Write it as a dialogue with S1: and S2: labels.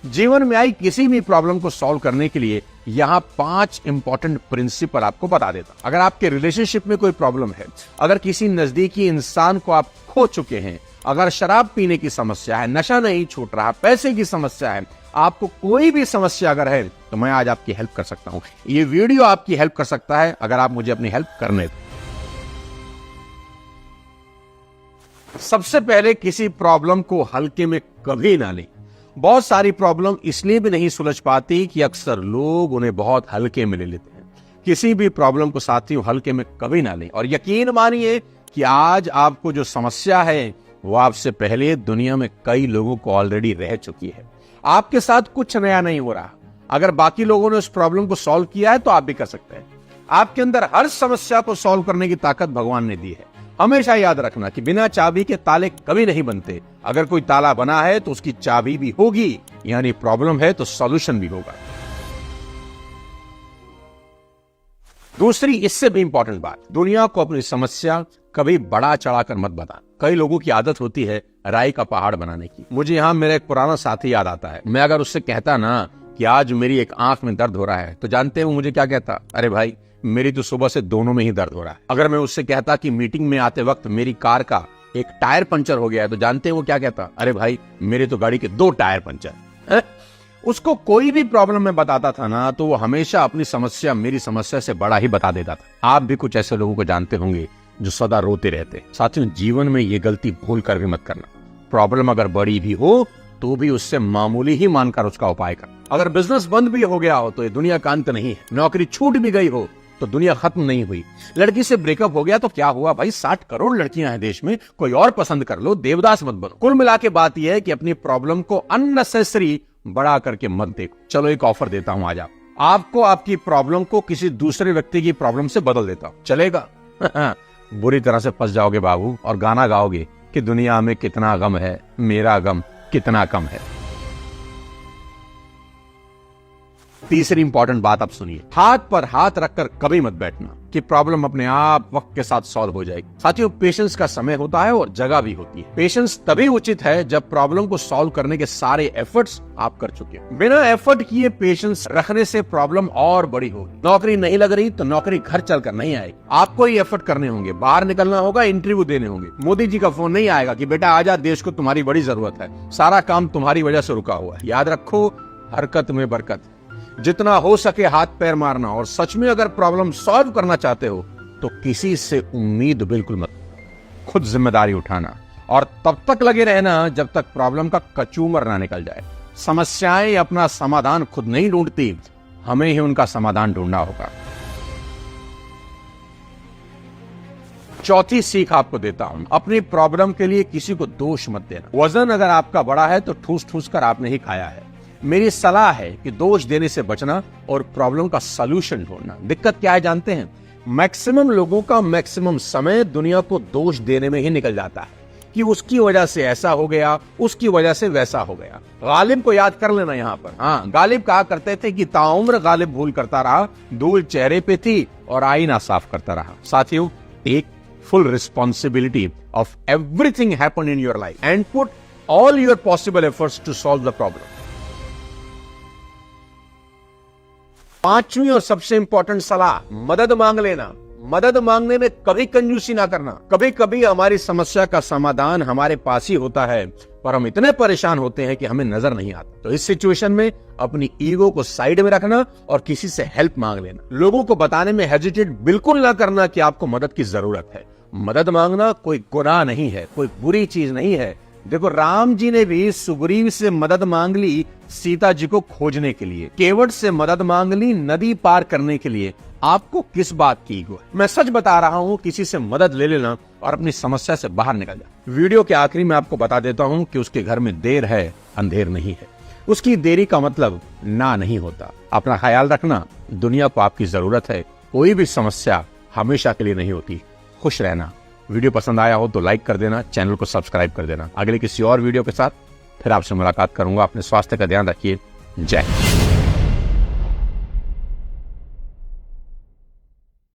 S1: जीवन में आई किसी भी प्रॉब्लम को सॉल्व करने के लिए यहाँ 5 इंपॉर्टेंट प्रिंसिपल आपको बता देता। अगर आपके रिलेशनशिप में कोई प्रॉब्लम है, अगर किसी नजदीकी इंसान को आप खो चुके हैं, अगर शराब पीने की समस्या है, नशा नहीं छूट रहा, पैसे की समस्या है, आपको कोई भी समस्या अगर है, तो मैं आज आपकी हेल्प कर सकता हूं। ये वीडियो आपकी हेल्प कर सकता है अगर आप मुझे अपनी हेल्प करने दो। सबसे पहले किसी प्रॉब्लम को हल्के में कभी ना लें। बहुत सारी प्रॉब्लम इसलिए भी नहीं सुलझ पाती कि अक्सर लोग उन्हें बहुत हल्के में ले लेते हैं। किसी भी प्रॉब्लम को साथियों हल्के में कभी ना लें, और यकीन मानिए कि आज आपको जो समस्या है वो आपसे पहले दुनिया में कई लोगों को ऑलरेडी रह चुकी है। आपके साथ कुछ नया नहीं हो रहा। अगर बाकी लोगों ने उस प्रॉब्लम को सॉल्व किया है तो आप भी कर सकते हैं। आपके अंदर हर समस्या को सॉल्व करने की ताकत भगवान ने दी है। हमेशा याद रखना कि बिना चाबी के ताले कभी नहीं बनते। अगर कोई ताला बना है तो उसकी चाबी भी होगी, यानी प्रॉब्लम है तो सॉल्यूशन भी होगा। दूसरी इससे भी इंपॉर्टेंट बात, दुनिया को अपनी समस्या कभी बड़ा चढ़ाकर मत बताना। कई लोगों की आदत होती है राई का पहाड़ बनाने की। मुझे यहाँ मेरा एक पुराना साथी याद आता है। मैं अगर उससे कहता ना कि आज मेरी एक आंख में दर्द हो रहा है, तो जानते हैं वो मुझे क्या कहता? अरे भाई, मेरी तो सुबह से दोनों में ही दर्द हो रहा है। अगर मैं उससे कहता कि मीटिंग में आते वक्त मेरी कार का एक टायर पंचर हो गया है, तो जानते हैं वो क्या कहता? अरे भाई, मेरे तो गाड़ी के 2 टायर पंचर है। उसको कोई भी प्रॉब्लम में बताता था ना, तो वो हमेशा अपनी समस्या मेरी समस्या से बड़ा ही बता देता था। आप भी कुछ ऐसे लोगों को जानते होंगे जो सदा रोते रहते। साथियों, जीवन में ये गलती भूल कर भी मत करना। प्रॉब्लम अगर बड़ी भी हो तो भी उससे मामूली ही मानकर उसका उपाय कर। अगर बिजनेस बंद भी हो गया हो तो ये दुनिया का अंत नहीं है। नौकरी छूट भी गई हो तो दुनिया खत्म नहीं हुई। लड़की से ब्रेकअप हो गया तो क्या हुआ भाई? 60 करोड़ लड़कियां हैं देश में, कोई और पसंद कर लो, देवदास मत बनो। कुल मिला के बात यह है कि अपनी प्रॉब्लम को अननेसेसरी बड़ा करके मत देखो। चलो एक ऑफर देता हूं आज आपको आपकी प्रॉब्लम को किसी दूसरे व्यक्ति की प्रॉब्लम से बदल देता हूं, चलेगा? बुरी तरह से फंस जाओगे बाबू, और गाना गाओगे कि दुनिया में कितना गम है, मेरा गम कितना कम है। तीसरी इंपॉर्टेंट बात आप सुनिए, हाथ पर हाथ रखकर कभी मत बैठना कि प्रॉब्लम अपने आप वक्त के साथ सॉल्व हो जाएगी। साथियों, पेशेंस का समय होता है और जगह भी होती है। पेशेंस तभी उचित है जब प्रॉब्लम को सॉल्व करने के सारे एफर्ट्स आप कर चुके हैं। बिना एफर्ट किए पेशेंस रखने से प्रॉब्लम और बड़ी होगी। नौकरी नहीं लग रही तो नौकरी घर चलकर नहीं आएगी। आपको ही एफर्ट करने होंगे, बाहर निकलना होगा, इंटरव्यू देने होंगे। मोदी जी का फोन नहीं आएगा कि बेटा आजा, देश को तुम्हारी बड़ी जरूरत है, सारा काम तुम्हारी वजह से रुका हुआ है। याद रखो, हरकत में बरकत। जितना हो सके हाथ पैर मारना, और सच में अगर प्रॉब्लम सॉल्व करना चाहते हो तो किसी से उम्मीद बिल्कुल मत, खुद जिम्मेदारी उठाना, और तब तक लगे रहना जब तक प्रॉब्लम का कचूमर ना निकल जाए। समस्याएं अपना समाधान खुद नहीं ढूंढती, हमें ही उनका समाधान ढूंढना होगा। चौथी सीख आपको देता हूं, अपनी प्रॉब्लम के लिए किसी को दोष मत देना। वजन अगर आपका बड़ा है तो ठूस ठूस कर आपने ही खाया है। मेरी सलाह है कि दोष देने से बचना और प्रॉब्लम का सलूशन ढूंढना। दिक्कत क्या है जानते हैं? मैक्सिमम लोगों का मैक्सिमम समय दुनिया को दोष देने में ही निकल जाता है कि उसकी वजह से ऐसा हो गया, उसकी वजह से वैसा हो गया। गालिब को याद कर लेना यहाँ पर। हाँ, गालिब कहा करते थे कि ताउम्र गालिब भूल करता रहा, धूल चेहरे पे थी और आईना साफ करता रहा। साथियों, take full responsibility of everything happened in your life and put all your possible efforts to solve the problem. पांचवी और सबसे इंपॉर्टेंट सलाह, मदद मांग लेना। मदद मांगने में कभी कंजूसी ना करना। कभी कभी हमारी समस्या का समाधान हमारे पास ही होता है, पर हम इतने परेशान होते हैं कि हमें नजर नहीं आता। तो इस सिचुएशन में अपनी ईगो को साइड में रखना और किसी से हेल्प मांग लेना। लोगों को बताने में हेजिटेट बिल्कुल ना करना कि आपको मदद की जरूरत है। मदद मांगना कोई गुनाह नहीं है, कोई बुरी चीज नहीं है। देखो, राम जी ने भी सुग्रीव से मदद मांग ली सीता जी को खोजने के लिए, केवट से मदद मांग ली नदी पार करने के लिए। आपको किस बात की ईगो है? मैं सच बता रहा हूं, किसी से मदद ले लेना और अपनी समस्या से बाहर निकल जा। वीडियो के आखिरी में आपको बता देता हूं कि उसके घर में देर है, अंधेर नहीं है। उसकी देरी का मतलब ना नहीं होता। अपना ख्याल रखना, दुनिया को आपकी जरूरत है। कोई भी समस्या हमेशा के लिए नहीं होती। खुश रहना। वीडियो पसंद आया हो तो लाइक कर देना, चैनल को सब्सक्राइब कर देना। अगले किसी और वीडियो के साथ फिर आपसे मुलाकात करूंगा। अपने स्वास्थ्य का ध्यान रखिए। जय हिंद।